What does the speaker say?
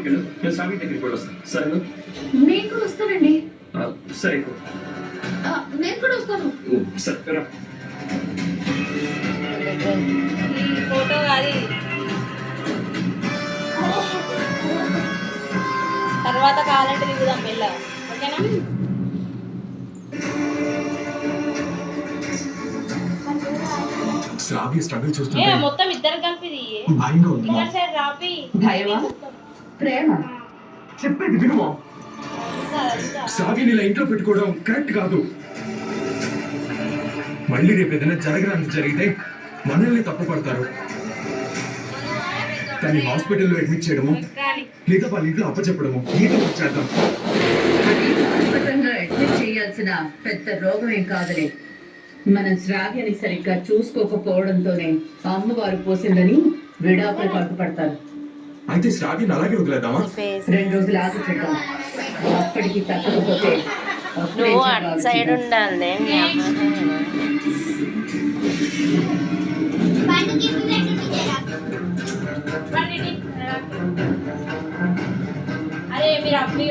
లోపలికి వెళ్ళు, నేను సామి దగ్గరికి కూడా వస్తాను. సరేనా? నేను కూడా వస్తానండి. సరే నేను కూడా వస్తాను. సరే రా. ఈ ఫోటో అది తర్వాత కావాలంటే దిగుదాం మెల్ల, ఓకేనా? శ్రావ్య స్ట్రగుల్ ఏ చూస్తుంటే మొత్తం ఇద్దరు కలిపి భయంగా ఉంది ఇక్కడ సైడ్ రాపి భయమా? ప్రేమ? చెప్పేది వినుమా. శ్రావ్యని ఇలా ఇంట్లో పెట్టుకోవడం కరెక్ట్ కాదు. మళ్ళీ రేపు ఏదైనా జరగడానికి జరిగితే మనల్ని తప్పుపడతారు. కానీ హాస్పిటల్లో అడ్మిట్ చేయడము లేదా వాళ్ళ ఇంట్లో అప్పచెప్పడము ఏదో ఒకటి చేద్దాం. అది శాశ్వతంగా అడ్మిట్ చేయాల్సిన పెద్ద రోగం ఏం కాదులే. మనం శ్రావ్యని సరిగ్గా చూసుకోకపోవడంతోనే అమ్మవారు పోసిందని విడాకులు పట్టుపడతారు. అయితే శ్రావ్యని అలాగే వదిలేద్దామా? 2 రోజులు ఆగి చూద్దాం. అప్పటికి తగ్గకపోతే నువ్వు అటు సైడ్ ఉండాలి. అరే మీరు అప్పి